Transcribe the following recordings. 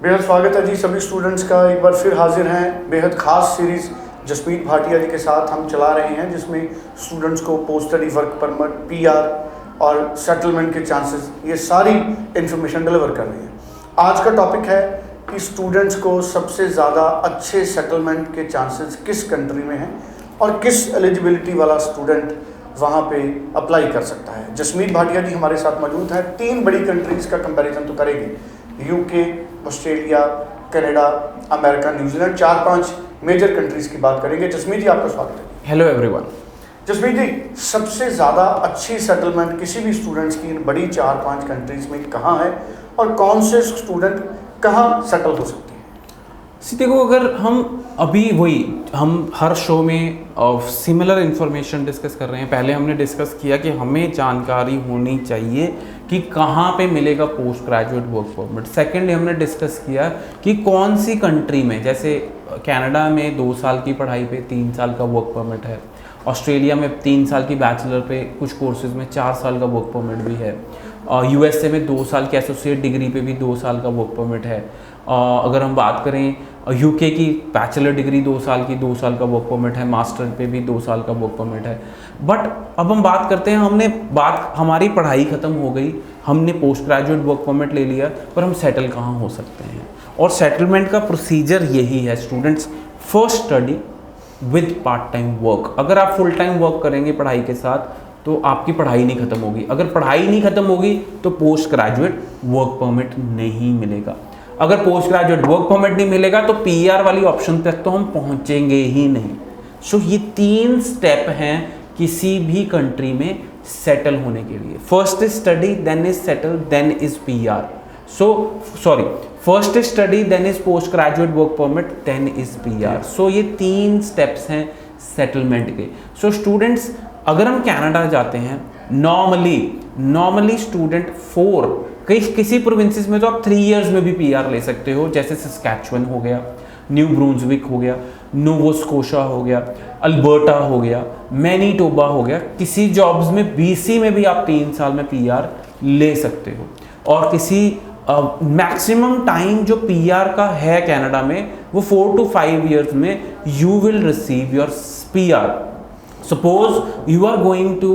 बेहद स्वागत है जी सभी स्टूडेंट्स का। एक बार फिर हाजिर हैं बेहद ख़ास सीरीज़ जसमीत भाटिया जी के साथ हम चला रहे हैं, जिसमें स्टूडेंट्स को post study work permit, PR और सेटलमेंट के चांसेस, ये सारी इन्फॉर्मेशन डिलीवर कर रहे हैं। आज का टॉपिक है कि स्टूडेंट्स को सबसे ज़्यादा अच्छे सेटलमेंट के चांसेस किस कंट्री में हैं और किस एलिजिबिलिटी वाला स्टूडेंट वहाँ पे अप्लाई कर सकता है। जसमीत भाटिया जी हमारे साथ मौजूद हैं। 3 बड़ी कंट्रीज़ का कंपैरिजन तो करेंगे, UK, Australia, Canada, America, New Zealand, 4-5 major countries की बात करेंगे। जसमीत जी आपका स्वागत है। Hello everyone. जसमीत जी, सबसे ज़्यादा अच्छी सेटलमेंट किसी भी स्टूडेंट्स की इन बड़ी 4-5 कंट्रीज़ में कहाँ है और कौन से स्टूडेंट कहाँ सेटल हो सकते हैं? देखो, अगर हम हर शो में सिमिलर इन्फॉर्मेशन डिस्कस कर रहे हैं। पहले हमने डिस्कस किया कि हमें जानकारी होनी चाहिए कि कहाँ पे मिलेगा post graduate work permit. Second हमने डिस्कस किया कि कौन सी कंट्री में, जैसे कनाडा में 2 साल की पढ़ाई पे 3 साल का वर्क परमिट है, ऑस्ट्रेलिया में 3 साल की बैचलर पे कुछ कोर्सेज में 4 साल का वर्क परमिट भी है, यूएसए में 2 साल की एसोसिएट डिग्री पे भी 2 साल का वर्क परमिट है। अगर हम बात करें यूके की बैचलर डिग्री 2 साल की, 2 साल का वर्क परमिट है, मास्टर पे भी 2 साल का वर्क परमिट है। बट अब हम बात करते हैं, हमारी पढ़ाई ख़त्म हो गई, हमने पोस्ट ग्रेजुएट वर्क परमिट ले लिया, पर हम सेटल कहाँ हो सकते हैं? और सेटलमेंट का प्रोसीजर यही है students. First study with part time work. अगर आप फुल टाइम वर्क करेंगे पढ़ाई के साथ तो आपकी पढ़ाई नहीं खत्म होगी। अगर पढ़ाई नहीं खत्म होगी तो पोस्ट ग्रेजुएट वर्क परमिट नहीं मिलेगा। अगर पोस्ट ग्रेजुएट वर्क परमिट नहीं मिलेगा तो पीआर वाली ऑप्शन तक तो हम पहुंचेंगे ही नहीं। सो ये 3 स्टेप हैं किसी भी कंट्री में सेटल होने के लिए। First is study, then is settle, then is PR. First is study, then is post graduate work permit, then is PR. So ये 3 स्टेप्स हैं सेटलमेंट के। सो स्टूडेंट्स, अगर हम कनाडा जाते हैं, नॉर्मली स्टूडेंट किसी प्रोविंसेस में तो आप 3 इयर्स में भी पीआर ले सकते हो, जैसे सस्कैचुअन हो गया, न्यू ब्रुंसविक हो गया, नोवा स्कोशा हो गया, अल्बर्टा हो गया, मैनीटोबा हो गया। किसी जॉब्स में बीसी में भी आप 3 साल में पीआर ले सकते हो। और किसी मैक्सिमम टाइम जो पीआर का है कनाडा में वो 4 to 5 इयर्स में you will receive your PR. Suppose you are going to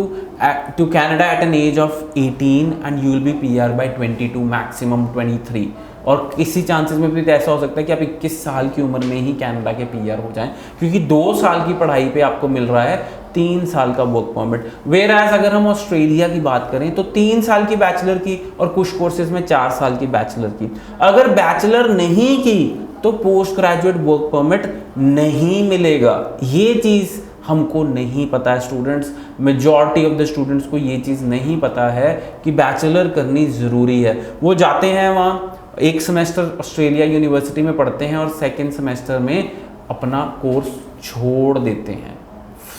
Canada at an age of 18 and you will be PR by 22, maximum 23। और किसी चांसेस में भी तो ऐसा हो सकता है कि आप 21 साल की उम्र में ही कनाडा के पीआर हो जाएं, क्योंकि 2 साल की पढ़ाई पे आपको मिल रहा है 3 साल का वर्क परमिट। वेयरएज अगर हम ऑस्ट्रेलिया की बात करें तो 3 साल की बैचलर की और कुछ कोर्सेज में 4 साल की बैचलर की। अगर बैचलर नहीं की तो पोस्ट ग्रेजुएट वर्क परमिट नहीं मिलेगा। ये चीज़ हमको नहीं पता है students. Majority of the students को ये चीज़ नहीं पता है कि बैचलर करनी ज़रूरी है। वो जाते हैं वहाँ, 1 सेमेस्टर ऑस्ट्रेलिया यूनिवर्सिटी में पढ़ते हैं और 2nd सेमेस्टर में अपना कोर्स छोड़ देते हैं।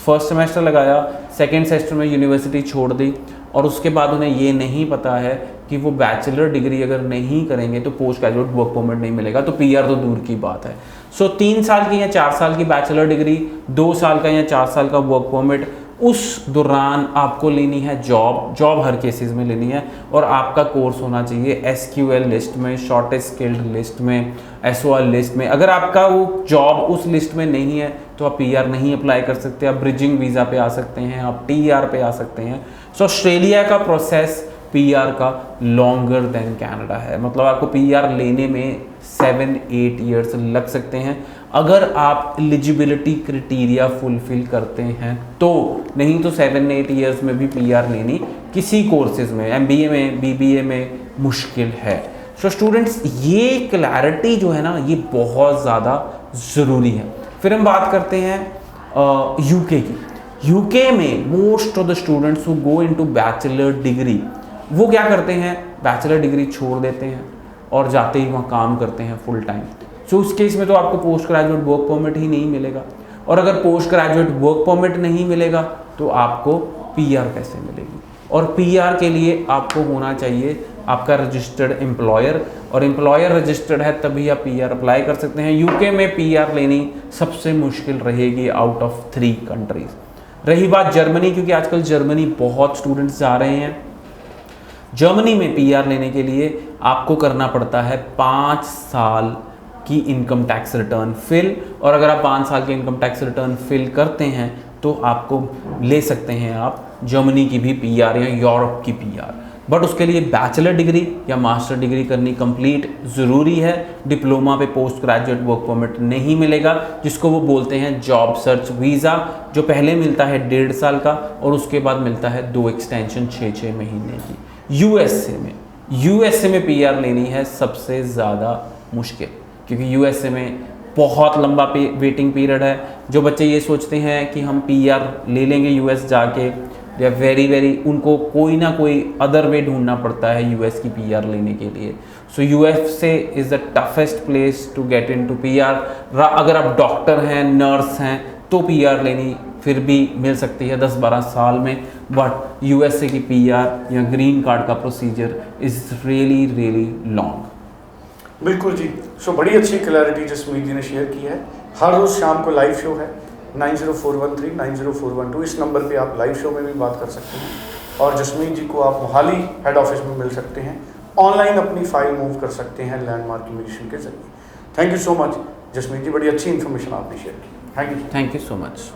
फर्स्ट सेमेस्टर लगाया, 2nd सेमेस्टर में यूनिवर्सिटी छोड़ दी, और उसके बाद उन्हें ये नहीं पता है कि वो बैचलर डिग्री अगर नहीं करेंगे तो पोस्ट ग्रेजुएट वर्क परमिट नहीं मिलेगा, तो पीआर तो दूर की बात है। सो 3 साल की या 4 साल की बैचलर डिग्री, 2 साल का या 4 साल का वर्क परमिट, उस दौरान आपको लेनी है जॉब हर केसेस में लेनी है, और आपका कोर्स होना चाहिए एसक्यूएल लिस्ट में, शॉर्टेस्ट स्किल्ड लिस्ट में, एसओआर लिस्ट में। अगर आपका वो जॉब उस लिस्ट में नहीं है तो आप पीआर नहीं अप्लाई कर सकते। आप ब्रिजिंग वीज़ा पे आ सकते हैं, आप टीआर पे आ सकते हैं। सो ऑस्ट्रेलिया का प्रोसेस पीआर का लॉन्गर देन कनाडा है, मतलब आपको पीआर लेने में 7-8 ईयर्स लग सकते हैं अगर आप एलिजिबिलिटी क्राइटेरिया फुलफिल करते हैं तो। नहीं तो 7-8 ईयर्स में भी पीआर लेनी किसी कोर्सेज में, एमबीए में, बीबीए में मुश्किल है। सो स्टूडेंट्स, ये क्लैरिटी जो है ना, ये बहुत ज़्यादा ज़रूरी है। फिर हम बात करते हैं यूके की। यूके में most of the students who go into bachelor degree, वो क्या करते हैं, बैचलर डिग्री छोड़ देते हैं और जाते ही वहाँ काम करते हैं फुल टाइम। सो उस केस में तो आपको पोस्ट ग्रेजुएट वर्क परमिट ही नहीं मिलेगा, और अगर पोस्ट ग्रेजुएट वर्क परमिट नहीं मिलेगा तो आपको पीआर कैसे मिलेगी? और पीआर के लिए आपको होना चाहिए आपका रजिस्टर्ड एम्प्लॉयर, और एम्प्लॉयर रजिस्टर्ड है तभी आप पीआर अप्लाई कर सकते हैं। यूके में पीआर लेनी सबसे मुश्किल रहेगी आउट ऑफ 3 कंट्रीज। रही बात जर्मनी, क्योंकि आजकल जर्मनी बहुत स्टूडेंट्स जा रहे हैं। जर्मनी में पीआर लेने के लिए आपको करना पड़ता है 5 साल की इनकम टैक्स रिटर्न फिल, और अगर आप 5 साल के इनकम टैक्स रिटर्न फिल करते हैं तो आपको ले सकते हैं आप जर्मनी की भी पीआर या यूरोप की पीआर। बट उसके लिए बैचलर डिग्री या मास्टर डिग्री करनी कंप्लीट ज़रूरी है। डिप्लोमा पे पोस्ट ग्रेजुएट वर्क परमिट नहीं मिलेगा, जिसको वो बोलते हैं जॉब सर्च वीज़ा, जो पहले मिलता है 1.5 साल का और उसके बाद मिलता है 2 एक्सटेंशन 6 महीने की। यूएसए में पीआर लेनी है सबसे ज़्यादा मुश्किल, क्योंकि यूएसए में बहुत लंबा वेटिंग पीरियड है। जो बच्चे ये सोचते हैं कि हम पीआर ले लेंगे यूएस जाके, या वेरी उनको कोई ना कोई अदर वे ढूंढना पड़ता है यूएस की पीआर लेने के लिए। So USA is the toughest place to get into PR. अगर आप डॉक्टर हैं, नर्स हैं, तो पीआर लेनी फिर भी मिल सकती है 10-12 साल में, बट यूएसए की पीआर या ग्रीन कार्ड का प्रोसीजर इज़ रियली लॉन्ग। बिल्कुल जी। सो बड़ी अच्छी क्लैरिटी जसमीत जी ने शेयर की है। हर रोज़ शाम को लाइव शो है 90413 90412, इस नंबर पे आप लाइव शो में भी बात कर सकते हैं, और जसमीत जी को आप मोहाली हेड ऑफिस में मिल सकते हैं। ऑनलाइन अपनी फाइल मूव कर सकते हैं लैंडमार्क इमिग्रेशन के जरिए। Thank you so much Jasmeet ji, बड़ी अच्छी इन्फॉर्मेशन आपने शेयर की। Thank you so much.